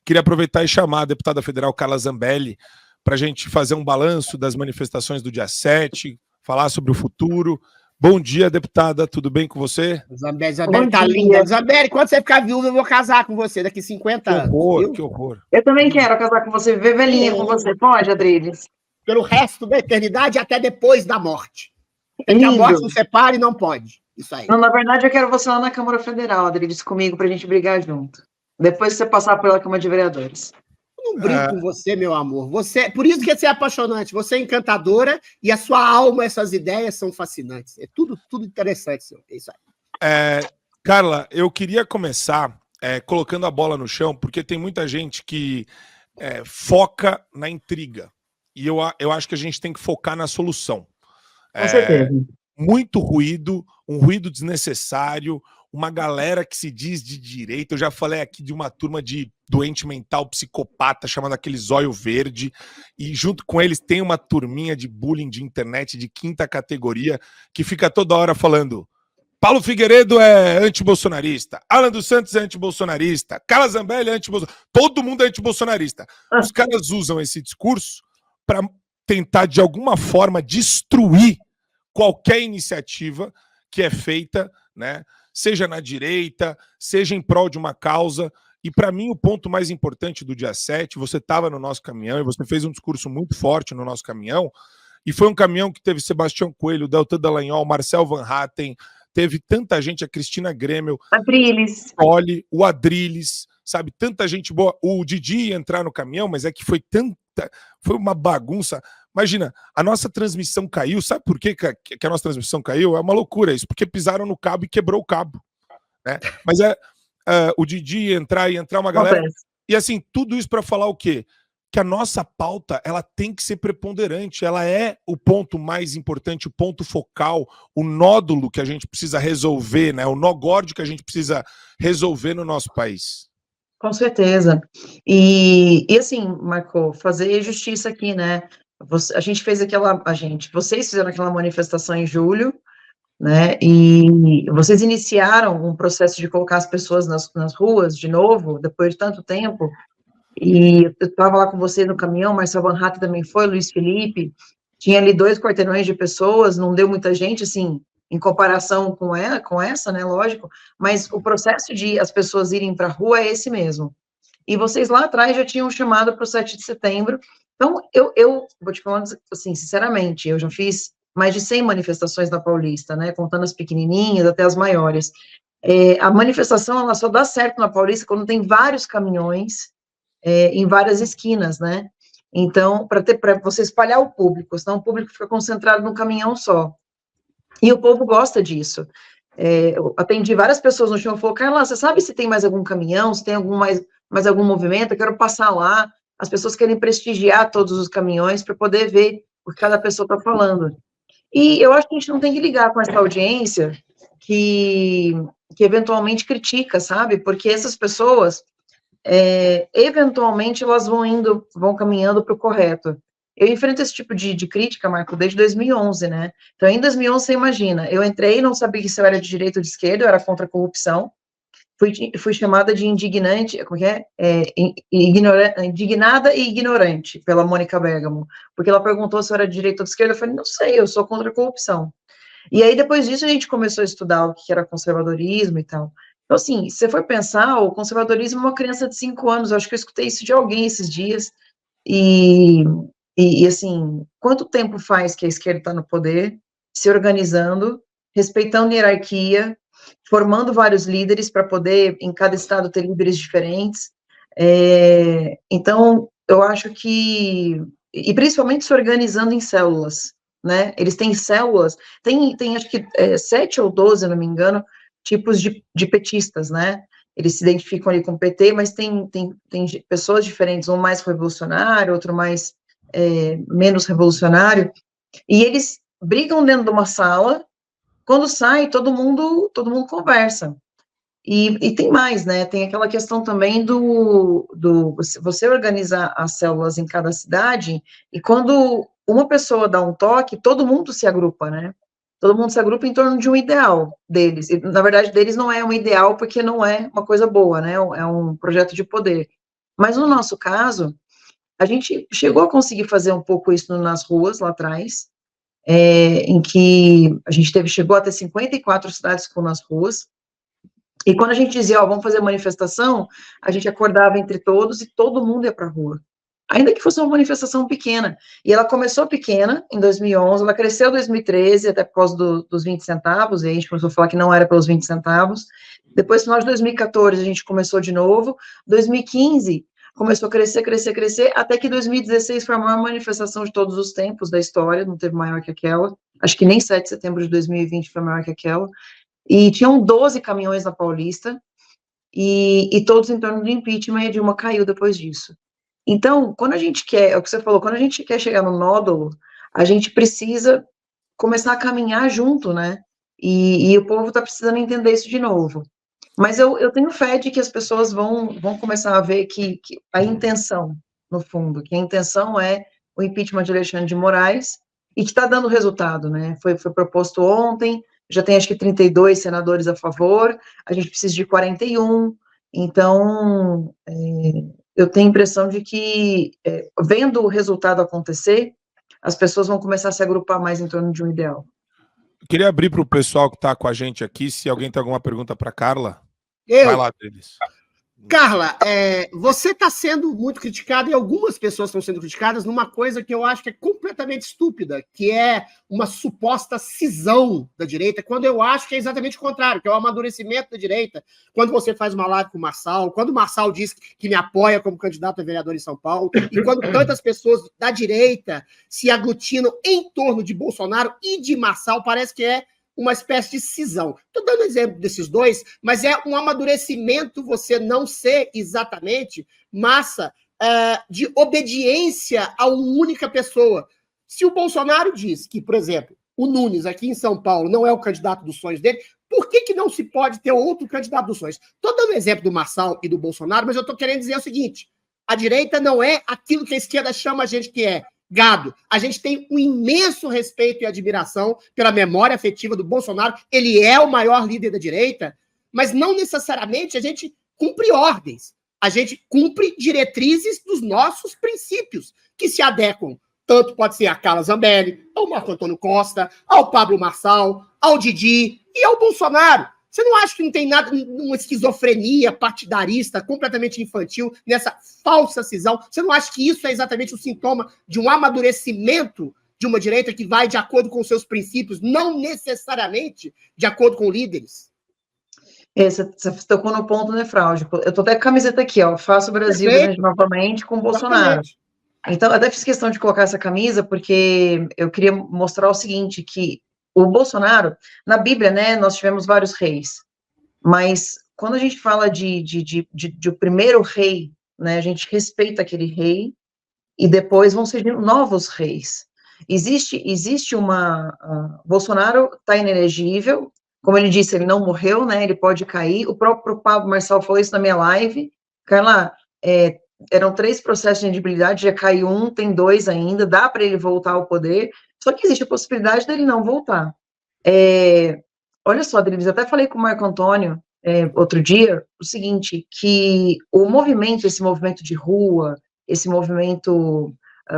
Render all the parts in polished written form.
queria aproveitar e chamar a deputada federal Carla Zambelli para a gente fazer um balanço das manifestações do dia 7, falar sobre o futuro. Bom dia, deputada, tudo bem com você? Zambelli tá linda. Zambelli, quando você ficar viúva, eu vou casar com você daqui 50 anos. Que horror. Eu também quero casar com você, viver velhinha com você. Pode, Adriles? Pelo resto da eternidade, até depois da morte. Porque a morte não separa e não pode. Isso aí. Não, na verdade, eu quero você lá na Câmara Federal, Adriles, comigo, pra gente brigar junto. Depois que você passar pela Câmara de Vereadores. Eu não brigo com você, meu amor. Por isso que você é apaixonante. Você é encantadora e a sua alma, essas ideias são fascinantes. É tudo interessante. É isso aí. Carla, eu queria começar colocando a bola no chão, porque tem muita gente que foca na intriga. E eu acho que a gente tem que focar na solução. Com certeza. Muito ruído, um ruído desnecessário, uma galera que se diz de direita. Eu já falei aqui de uma turma de doente mental, psicopata, chamada aquele zóio verde, e junto com eles tem uma turminha de bullying de internet de 5ª categoria, que fica toda hora falando: Paulo Figueiredo é antibolsonarista, Alan dos Santos é antibolsonarista, Carla Zambelli é antibolsonarista, todo mundo é antibolsonarista. Os caras usam esse discurso para tentar, de alguma forma, destruir qualquer iniciativa que é feita, né, seja na direita, seja em prol de uma causa. E para mim o ponto mais importante do dia 7, você estava no nosso caminhão e você fez um discurso muito forte no nosso caminhão, e foi um caminhão que teve Sebastião Coelho, Deltan Dallagnol, Marcel Van Hatten, teve tanta gente, a Cristina Grêmio, Adriles, o Adriles, sabe, tanta gente boa. O Didi ia entrar no caminhão, mas é que foi uma bagunça. Imagina, a nossa transmissão caiu. Sabe por que a nossa transmissão caiu? É uma loucura isso, porque pisaram no cabo e quebrou o cabo, né? Mas o Didi ia entrar uma galera. E assim, tudo isso para falar o quê? Que a nossa pauta, ela tem que ser preponderante, ela é o ponto mais importante, o ponto focal, o nódulo que a gente precisa resolver, né? O nó górdio que a gente precisa resolver no nosso país. Com certeza. E assim, Marco, fazer justiça aqui, né? A gente fez vocês fizeram aquela manifestação em julho, né? E vocês iniciaram um processo de colocar as pessoas nas ruas de novo, depois de tanto tempo. E eu estava lá com vocês no caminhão, Marcel Van Hatten também foi, Luiz Felipe, tinha ali 2 quarteirões de pessoas, não deu muita gente, assim, em comparação com essa, né, lógico, mas o processo de as pessoas irem para a rua é esse mesmo. E vocês lá atrás já tinham chamado para o 7 de setembro, então eu vou te falar, assim, sinceramente, eu já fiz mais de 100 manifestações na Paulista, né, contando as pequenininhas até as maiores. A manifestação, ela só dá certo na Paulista quando tem vários caminhões, em várias esquinas, né? Então, para você espalhar o público, senão o público fica concentrado num caminhão só. E o povo gosta disso. Eu atendi várias pessoas no chão e falou: Carla, você sabe se tem mais algum caminhão, se tem mais algum movimento? Eu quero passar lá. As pessoas querem prestigiar todos os caminhões para poder ver o que cada pessoa está falando. E eu acho que a gente não tem que ligar com essa audiência que eventualmente critica, sabe? Porque essas pessoas, eventualmente, elas vão caminhando para o correto. Eu enfrento esse tipo de crítica, Marco, desde 2011, né? Então, em 2011, você imagina, eu entrei, não sabia se eu era de direita ou de esquerda, eu era contra a corrupção, fui chamada de indignante, como é? Indignada e ignorante pela Mônica Bergamo, porque ela perguntou se eu era de direita ou de esquerda, eu falei, não sei, eu sou contra a corrupção. E aí, depois disso, a gente começou a estudar o que era conservadorismo e tal. Então, assim, se você for pensar, o conservadorismo é uma criança de 5 anos, eu acho que eu escutei isso de alguém esses dias, e assim, quanto tempo faz que a esquerda está no poder, se organizando, respeitando a hierarquia, formando vários líderes para poder, em cada estado, ter líderes diferentes. Então, eu acho que, e principalmente se organizando em células, né? Eles têm células, tem acho que 7 ou 12, não me engano, tipos de petistas, né? Eles se identificam ali com o PT, mas tem pessoas diferentes, um mais revolucionário, outro mais menos revolucionário, e eles brigam dentro de uma sala, quando sai, todo mundo conversa. E tem mais, né? Tem aquela questão também do você organizar as células em cada cidade, e quando uma pessoa dá um toque, todo mundo se agrupa, né? Todo mundo se agrupa em torno de um ideal deles. E, na verdade, deles não é um ideal porque não é uma coisa boa, né? É um projeto de poder. Mas no nosso caso, a gente chegou a conseguir fazer um pouco isso nas ruas, lá atrás, em que a gente chegou a ter 54 cidades nas ruas, e quando a gente dizia, vamos fazer manifestação, a gente acordava entre todos e todo mundo ia para a rua, ainda que fosse uma manifestação pequena, e ela começou pequena, em 2011, ela cresceu em 2013, até por causa dos 20 centavos, e aí a gente começou a falar que não era pelos 20 centavos, depois, no final de 2014, a gente começou de novo, 2015, começou a crescer, até que 2016 foi a maior manifestação de todos os tempos da história, não teve maior que aquela, acho que nem 7 de setembro de 2020 foi maior que aquela, e tinham 12 caminhões na Paulista, e todos em torno do impeachment, e a Dilma caiu depois disso. Então, quando a gente quer, é o que você falou, quando a gente quer chegar no nódulo, a gente precisa começar a caminhar junto, né, e o povo está precisando entender isso de novo. Mas eu tenho fé de que as pessoas vão começar a ver que a intenção, no fundo, que a intenção é o impeachment de Alexandre de Moraes, e que está dando resultado, né, foi proposto ontem, já tem acho que 32 senadores a favor, a gente precisa de 41, então, eu tenho a impressão de que, vendo o resultado acontecer, as pessoas vão começar a se agrupar mais em torno de um ideal. Eu queria abrir para o pessoal que está com a gente aqui, se alguém tem alguma pergunta para Carla. Vai lá, Denis. Carla, você está sendo muito criticada, e algumas pessoas estão sendo criticadas numa coisa que eu acho que é completamente estúpida, que é uma suposta cisão da direita, quando eu acho que é exatamente o contrário, que é o amadurecimento da direita. Quando você faz uma live com o Marçal, quando o Marçal diz que me apoia como candidato a vereador em São Paulo, e quando tantas pessoas da direita se aglutinam em torno de Bolsonaro e de Marçal, parece que é uma espécie de cisão. Estou dando exemplo desses dois, mas é um amadurecimento você não ser exatamente massa de obediência a uma única pessoa. Se o Bolsonaro diz que, por exemplo, o Nunes, aqui em São Paulo, não é o candidato dos sonhos dele, por que não se pode ter outro candidato dos sonhos? Estou dando exemplo do Marçal e do Bolsonaro, mas eu estou querendo dizer o seguinte, a direita não é aquilo que a esquerda chama a gente que é, gado. A gente tem um imenso respeito e admiração pela memória afetiva do Bolsonaro. Ele é o maior líder da direita, mas não necessariamente a gente cumpre ordens. A gente cumpre diretrizes dos nossos princípios, que se adequam. Tanto pode ser a Carla Zambelli, ao Marco Antônio Costa, ao Pablo Marçal, ao Didi e ao Bolsonaro. Você não acha que não tem nada, uma esquizofrenia partidarista completamente infantil nessa falsa cisão? Você não acha que isso é exatamente o sintoma de um amadurecimento de uma direita que vai de acordo com seus princípios, não necessariamente de acordo com líderes? Você tocou no ponto nefrálgico. Eu tô até com a camiseta aqui, Faço o Brasil grande novamente com o Bolsonaro. Então, eu até fiz questão de colocar essa camisa porque eu queria mostrar o seguinte, que o Bolsonaro, na Bíblia, né, nós tivemos vários reis, mas quando a gente fala de o primeiro rei, né, a gente respeita aquele rei, e depois vão surgindo novos reis. Existe Bolsonaro está inelegível, como ele disse, ele não morreu, né, ele pode cair, o próprio Pablo Marçal falou isso na minha live, Carla, eram 3 processos de elegibilidade, já caiu um, tem 2 ainda, dá para ele voltar ao poder, só que existe a possibilidade dele não voltar. Olha só, Denise, até falei com o Marco Antônio outro dia, o seguinte, que esse movimento de rua, esse movimento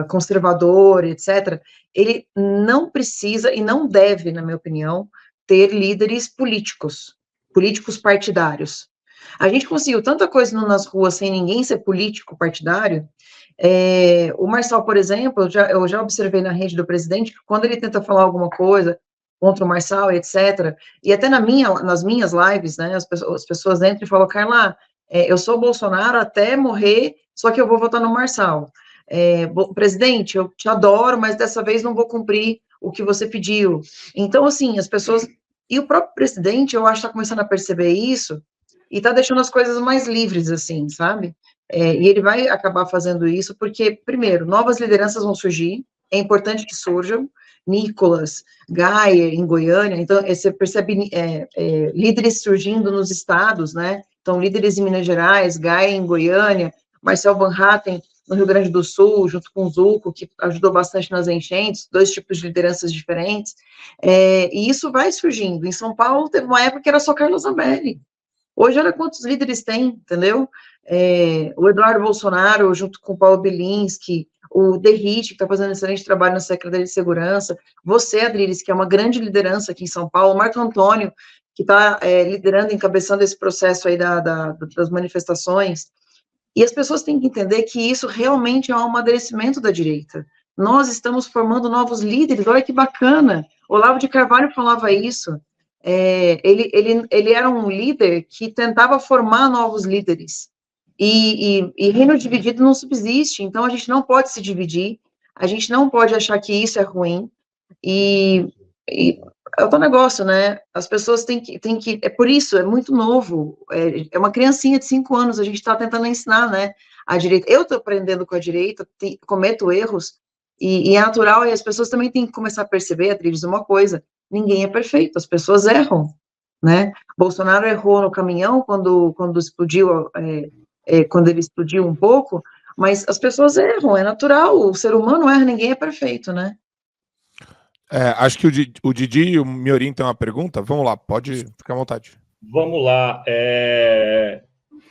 conservador, etc., ele não precisa e não deve, na minha opinião, ter líderes políticos partidários. A gente conseguiu tanta coisa nas ruas sem ninguém ser político partidário. O Marçal, por exemplo, eu já observei na rede do presidente que quando ele tenta falar alguma coisa contra o Marçal, etc., e até nas minhas lives, né, as pessoas entram e falam, Carla, eu sou Bolsonaro até morrer, só que eu vou votar no Marçal. Presidente, eu te adoro, mas dessa vez não vou cumprir o que você pediu. Então, assim, as pessoas... E o próprio presidente, eu acho que está começando a perceber isso, e está deixando as coisas mais livres, assim, sabe? E ele vai acabar fazendo isso porque, primeiro, novas lideranças vão surgir, é importante que surjam, Nicolas, Gaia, em Goiânia, então, você percebe líderes surgindo nos estados, né? Então, líderes em Minas Gerais, Gaia em Goiânia, Marcel Van Hatten no Rio Grande do Sul, junto com o Zucco, que ajudou bastante nas enchentes, 2 tipos de lideranças diferentes, e isso vai surgindo. Em São Paulo, teve uma época que era só Carla Zambelli. Hoje, olha quantos líderes tem, entendeu? o Eduardo Bolsonaro, junto com o Paulo Bilinski, o Derrite, que está fazendo um excelente trabalho na Secretaria de Segurança, você, Adriles, que é uma grande liderança aqui em São Paulo, o Marco Antônio, que está liderando, encabeçando esse processo aí das manifestações, e as pessoas têm que entender que isso realmente é um amadurecimento da direita. Nós estamos formando novos líderes, olha que bacana. Olavo de Carvalho falava isso. Ele era um líder que tentava formar novos líderes. E reino dividido não subsiste, então a gente não pode se dividir, a gente não pode achar que isso é ruim. E é outro negócio, né? As pessoas têm que, é por isso, é muito novo, é uma criancinha de 5 anos, a gente está tentando ensinar, né, a direita. Eu estou aprendendo com a direita, cometo erros, e é natural, e as pessoas também têm que começar a perceber, Atrides, uma coisa, ninguém é perfeito, as pessoas erram, né? Bolsonaro errou no caminhão quando explodiu, quando ele explodiu um pouco, mas as pessoas erram, é natural, o ser humano erra, ninguém é perfeito, né? Acho que o Didi e o Miorim tem uma pergunta. Vamos lá, pode ficar à vontade. Vamos lá.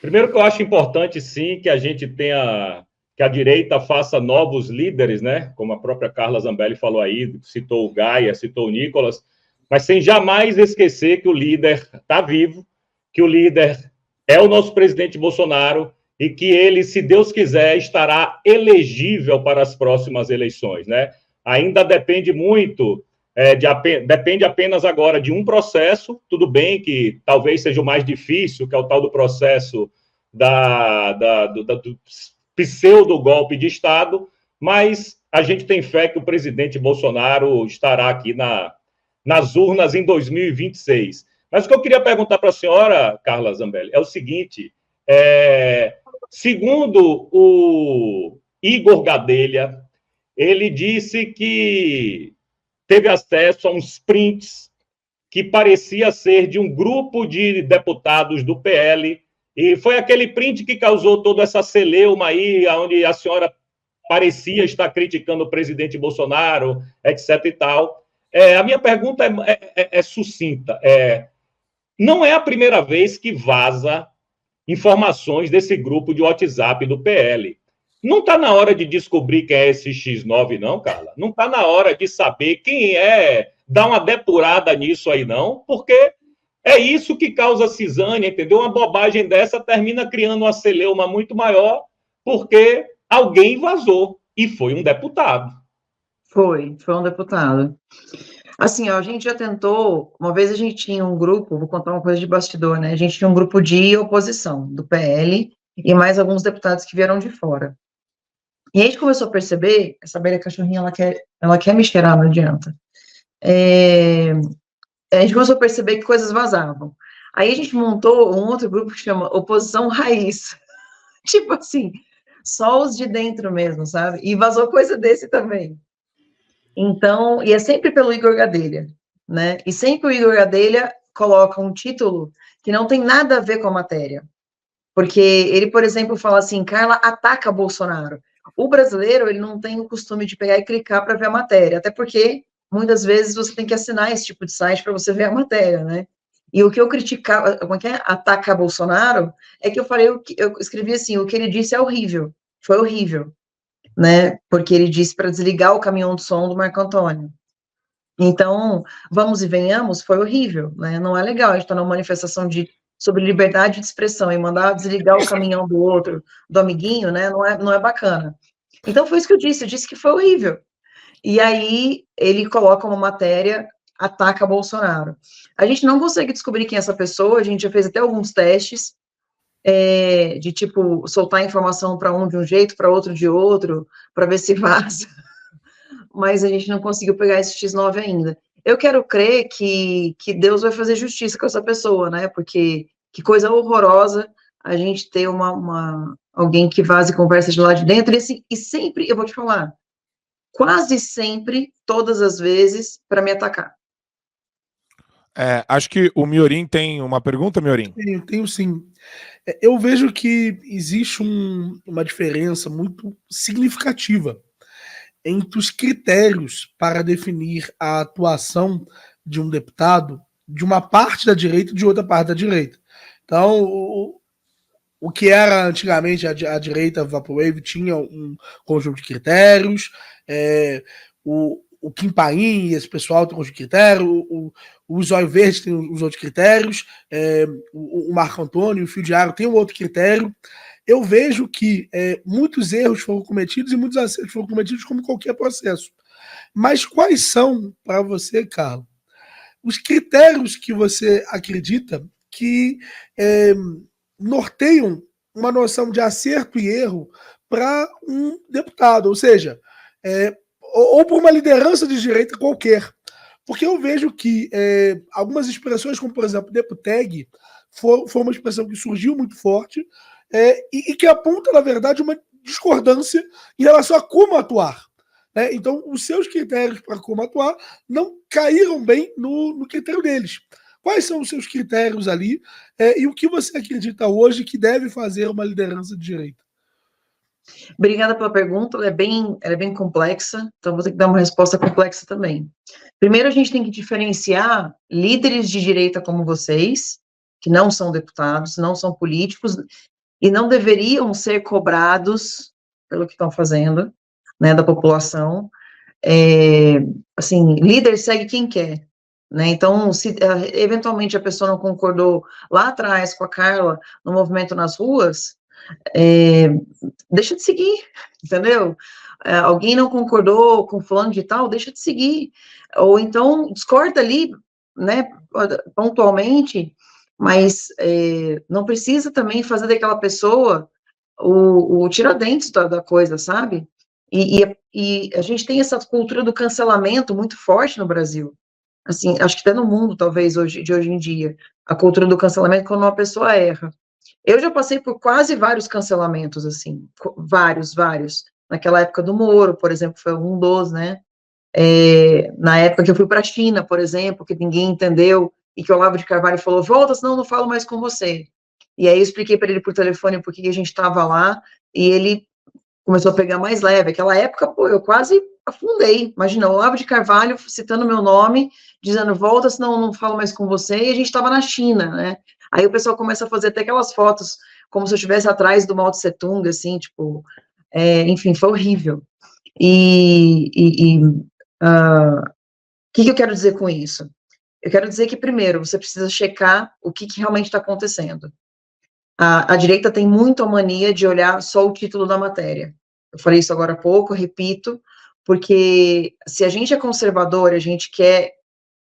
Primeiro que eu acho importante, sim, que a gente tenha, que a direita faça novos líderes, né? Como a própria Carla Zambelli falou aí, citou o Gaia, citou o Nicolas, mas sem jamais esquecer que o líder está vivo, que o líder é o nosso presidente Bolsonaro e que ele, se Deus quiser, estará elegível para as próximas eleições, né? Ainda depende muito, depende apenas agora de um processo, tudo bem que talvez seja o mais difícil, que é o tal do processo do pseudo-golpe de Estado, mas a gente tem fé que o presidente Bolsonaro estará aqui nas urnas em 2026. Mas o que eu queria perguntar para a senhora, Carla Zambelli, é o seguinte, segundo o Igor Gadelha, ele disse que teve acesso a uns prints que parecia ser de um grupo de deputados do PL, e foi aquele print que causou toda essa celeuma aí, onde a senhora parecia estar criticando o presidente Bolsonaro, etc. e tal. A minha pergunta é sucinta. Não é a primeira vez que vaza informações desse grupo de WhatsApp do PL. Não está na hora de descobrir quem é esse X9, não, Carla? Não está na hora de saber quem é, dar uma depurada nisso aí, não? Porque é isso que causa cisânia, entendeu? Uma bobagem dessa termina criando uma celeuma muito maior porque alguém vazou, e foi um deputado. Foi um deputado. Assim, ó, a gente já tentou, uma vez a gente tinha um grupo, vou contar uma coisa de bastidor, né? A gente tinha um grupo de oposição, do PL, e mais alguns deputados que vieram de fora. E a gente começou a perceber, essa velha cachorrinha, ela quer me cheirar, não adianta. A gente começou a perceber que coisas vazavam. Aí a gente montou um outro grupo que chama Oposição Raiz. Tipo assim, só os de dentro mesmo, sabe? E vazou coisa desse também. Então, e é sempre pelo Igor Gadelha, né? E sempre o Igor Gadelha coloca um título que não tem nada a ver com a matéria. Porque ele, por exemplo, fala assim, Carla ataca Bolsonaro. O brasileiro, ele não tem o costume de pegar e clicar para ver a matéria, até porque, muitas vezes, você tem que assinar esse tipo de site para você ver a matéria, né? E o que eu criticava, como é que é? Ataca Bolsonaro, é que eu falei, eu escrevi assim, o que ele disse é horrível, foi horrível, né? Porque ele disse para desligar o caminhão de som do Marco Antônio. Então, vamos e venhamos, foi horrível, né? Não é legal a gente estar numa manifestação sobre liberdade de expressão e mandar desligar o caminhão do outro, do amiguinho, né? Não é bacana. Então, foi isso que eu disse que foi horrível. E aí, ele coloca uma matéria, ataca Bolsonaro. A gente não consegue descobrir quem é essa pessoa, a gente já fez até alguns testes, de, tipo, soltar informação para um de um jeito, para outro de outro, para ver se vaza. Mas a gente não conseguiu pegar esse X9 ainda. Eu quero crer que Deus vai fazer justiça com essa pessoa, né? Porque que coisa horrorosa a gente ter alguém que vaza e conversa de lá de dentro. E, assim, e sempre, eu vou te falar, quase sempre, todas as vezes, para me atacar. Acho que o Miorim tem uma pergunta, Miorim? Tenho sim. Eu vejo que existe uma diferença muito significativa entre os critérios para definir a atuação de um deputado de uma parte da direita e de outra parte da direita. Então, o que era antigamente a direita Vaporwave tinha um conjunto de critérios, o Kim Paim, esse pessoal tem um conjunto de critérios, o Zóio Verde tem os outros critérios, o Marco Antônio, o Fio Diário tem um outro critério. Eu vejo que muitos erros foram cometidos e muitos acertos foram cometidos como qualquer processo. Mas quais são, para você, Carlos, os critérios que você acredita que norteiam uma noção de acerto e erro para um deputado, ou seja, ou por uma liderança de direita qualquer? Porque eu vejo que algumas expressões, como por exemplo, Deputeg, foi uma expressão que surgiu muito forte e que aponta, na verdade, uma discordância em relação a como atuar. Né? Então, os seus critérios para como atuar não caíram bem no critério deles. Quais são os seus critérios ali e o que você acredita hoje que deve fazer uma liderança de direita? Obrigada pela pergunta, ela é bem complexa, então vou ter que dar uma resposta complexa também. Primeiro, a gente tem que diferenciar líderes de direita como vocês, que não são deputados, não são políticos, e não deveriam ser cobrados pelo que estão fazendo, né, da população. Assim, líder segue quem quer, né? Então, se eventualmente a pessoa não concordou lá atrás com a Carla no movimento nas ruas, deixa de seguir, entendeu? Alguém não concordou com fulano de tal, deixa de seguir, ou então discorda ali, né, pontualmente, mas não precisa também fazer daquela pessoa o tiradentes da coisa, sabe? E a gente tem essa cultura do cancelamento muito forte no Brasil, assim, acho que até no mundo, talvez, de hoje em dia, a cultura do cancelamento quando uma pessoa erra. Eu já passei por quase vários cancelamentos, assim, vários. Naquela época do Moro, por exemplo, foi um dos, né? Na época que eu fui para a China, por exemplo, que ninguém entendeu, e que o Olavo de Carvalho falou, volta, senão eu não falo mais com você. E aí eu expliquei para ele por telefone por que a gente estava lá, e ele começou a pegar mais leve. Aquela época, pô, eu quase afundei. Imagina, o Olavo de Carvalho citando meu nome, dizendo, volta, senão eu não falo mais com você, e a gente estava na China, né? Aí o pessoal começa a fazer até aquelas fotos, como se eu estivesse atrás do Mao Tse Tung, assim, tipo, enfim, foi horrível. Que eu quero dizer com isso? Eu quero dizer que, primeiro, você precisa checar o que realmente está acontecendo. A direita tem muito a mania de olhar só o título da matéria. Eu falei isso agora há pouco, repito, porque se a gente é conservador, a gente quer,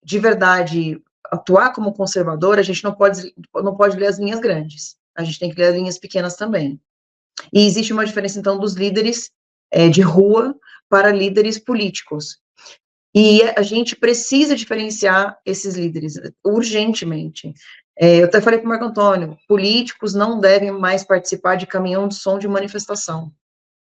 de verdade, atuar como conservador, a gente não pode ler as linhas grandes. A gente tem que ler as linhas pequenas também. E existe uma diferença, então, dos líderes de rua para líderes políticos. E a gente precisa diferenciar esses líderes, urgentemente. Eu até falei para o Marco Antônio, políticos não devem mais participar de caminhão de som de manifestação,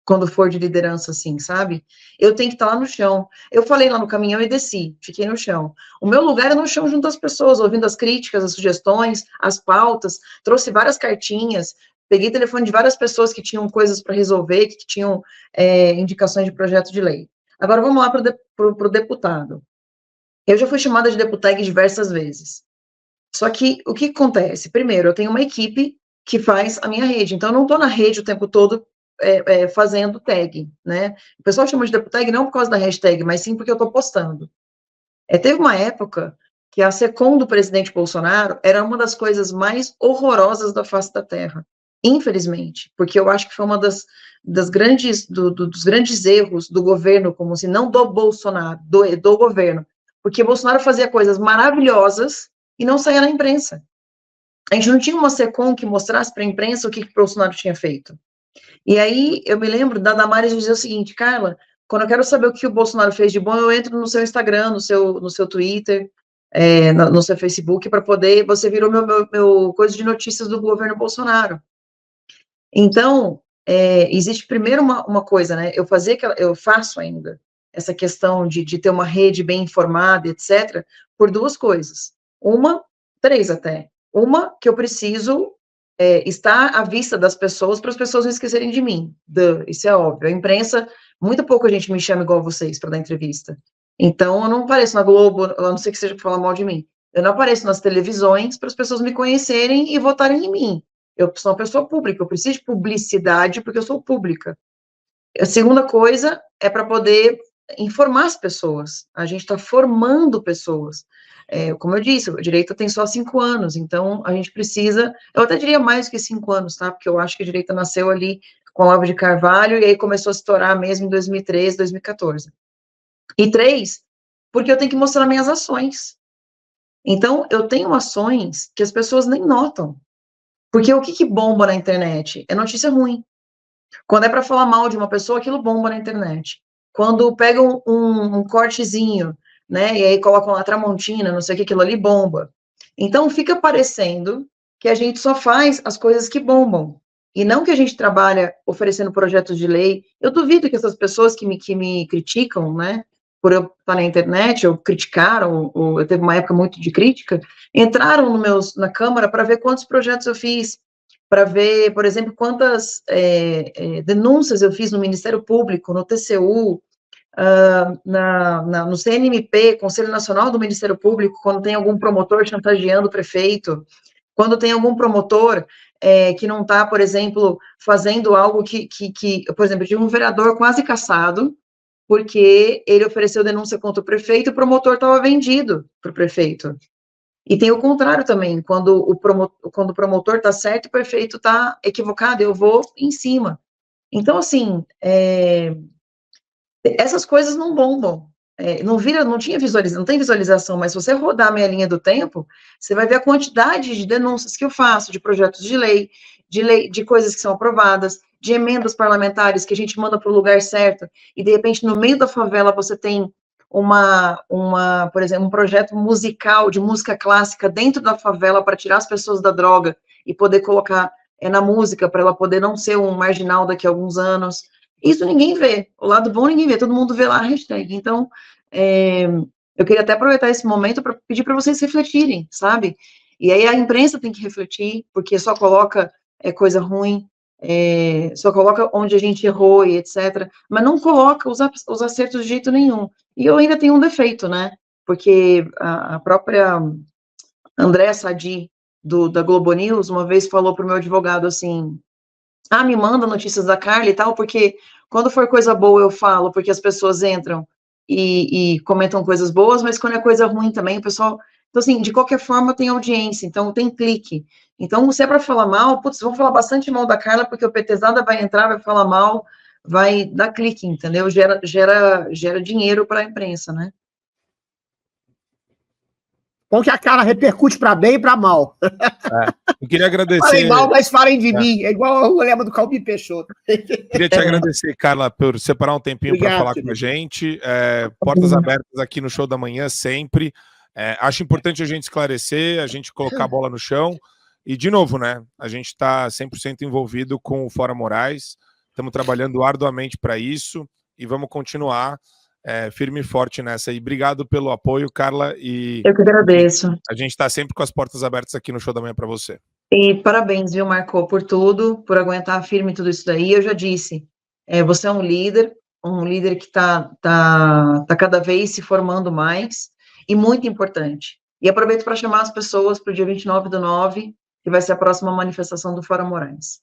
quando for de liderança, assim, sabe? Eu tenho que estar lá no chão. Eu falei lá no caminhão e desci, fiquei no chão. O meu lugar é no chão junto às pessoas, ouvindo as críticas, as sugestões, as pautas, trouxe várias cartinhas, peguei telefone de várias pessoas que tinham coisas para resolver, que tinham indicações de projeto de lei. Agora vamos lá para o deputado. Eu já fui chamada de deputeg diversas vezes. Só que o que acontece? Primeiro, eu tenho uma equipe que faz a minha rede, então eu não estou na rede o tempo todo fazendo tag, né? O pessoal chama de deputeg não por causa da hashtag, mas sim porque eu estou postando. Teve uma época que a SECOM do presidente Bolsonaro era uma das coisas mais horrorosas da face da Terra, infelizmente, porque eu acho que foi uma dos grandes erros do governo, como se não do Bolsonaro, do governo, porque Bolsonaro fazia coisas maravilhosas e não saía na imprensa. A gente não tinha uma SECOM que mostrasse para a imprensa o que Bolsonaro tinha feito. E aí, eu me lembro da Damares dizer o seguinte, Carla, quando eu quero saber o que o Bolsonaro fez de bom, eu entro no seu Instagram, no seu Twitter, no seu Facebook, para poder, você virou meu coisa de notícias do governo Bolsonaro. Então, existe primeiro uma coisa, né, eu faço ainda essa questão de ter uma rede bem informada, etc., por duas coisas. Três até. Uma, que eu preciso estar à vista das pessoas, para as pessoas não esquecerem de mim. Isso é óbvio. A imprensa, muito pouca gente me chama igual vocês para dar entrevista. Então, eu não apareço na Globo, a não ser que seja para falar mal de mim. Eu não apareço nas televisões para as pessoas me conhecerem e votarem em mim. Eu sou uma pessoa pública, eu preciso de publicidade porque eu sou pública. A segunda coisa é para poder informar as pessoas. A gente está formando pessoas. Como eu disse, o direito tem só 5 anos, então a gente precisa, eu até diria mais que 5 anos, tá? Porque eu acho que o direito nasceu ali com o Olavo de Carvalho e aí começou a estourar mesmo em 2013, 2014. E 3, porque eu tenho que mostrar minhas ações. Então, eu tenho ações que as pessoas nem notam. Porque o que bomba na internet? É notícia ruim. Quando é para falar mal de uma pessoa, aquilo bomba na internet. Quando pegam um cortezinho, né, e aí colocam lá Tramontina, não sei o que, aquilo ali bomba. Então, fica parecendo que a gente só faz as coisas que bombam. E não que a gente trabalha oferecendo projetos de lei. Eu duvido que essas pessoas que me criticam, né, por eu estar na internet, ou criticaram, ou eu teve uma época muito de crítica, entraram na Câmara para ver quantos projetos eu fiz, para ver, por exemplo, quantas denúncias eu fiz no Ministério Público, no TCU, no CNMP, Conselho Nacional do Ministério Público, quando tem algum promotor chantageando o prefeito, quando tem algum promotor que não está, por exemplo, fazendo algo por exemplo, de um vereador quase cassado, porque ele ofereceu denúncia contra o prefeito e o promotor estava vendido para o prefeito. E tem o contrário também, quando o promotor está certo e o prefeito está equivocado, eu vou em cima. Então, assim, essas coisas não bombam. Não tinha visualização, não tem visualização, mas se você rodar a minha linha do tempo, você vai ver a quantidade de denúncias que eu faço, de projetos de lei, de coisas que são aprovadas, de emendas parlamentares que a gente manda para o lugar certo, e de repente no meio da favela você tem por exemplo, um projeto musical de música clássica dentro da favela para tirar as pessoas da droga e poder colocar na música para ela poder não ser um marginal daqui a alguns anos. Isso ninguém vê. O lado bom ninguém vê. Todo mundo vê lá a hashtag. Então, eu queria até aproveitar esse momento para pedir para vocês refletirem, sabe? E aí a imprensa tem que refletir, porque só coloca coisa ruim, só coloca onde a gente errou e etc. Mas não coloca os acertos de jeito nenhum. E eu ainda tenho um defeito, né? Porque a própria Andréa Sadi, da Globo News, uma vez falou para o meu advogado assim, me manda notícias da Carla e tal, porque quando for coisa boa eu falo, porque as pessoas entram e comentam coisas boas, mas quando é coisa ruim também, o pessoal... Então, assim, de qualquer forma tem audiência, então tem clique. Então, se é para falar mal, vou falar bastante mal da Carla, porque o PTzada vai entrar, vai falar mal, vai dar clique, entendeu? Gera dinheiro para a imprensa, né? Bom que a cara repercute para bem e para mal. Eu queria agradecer... Falem mal, mas falem de mim. É igual o lema do Calbi Peixoto. Queria te agradecer, Carla, por separar um tempinho para falar com a gente. Portas abertas aqui no Show da Manhã, sempre. Acho importante a gente esclarecer, a gente colocar a bola no chão. E, de novo, né? A gente está 100% envolvido com o Fora Moraes. Estamos trabalhando arduamente para isso e vamos continuar firme e forte nessa. E obrigado pelo apoio, Carla. Eu que agradeço. A gente está sempre com as portas abertas aqui no Show da Manhã para você. E parabéns, viu, Marco, por tudo, por aguentar firme tudo isso daí. Eu já disse, você é um líder que está cada vez se formando mais, e muito importante. E aproveito para chamar as pessoas para o dia 29/9, que vai ser a próxima manifestação do Fora Moraes.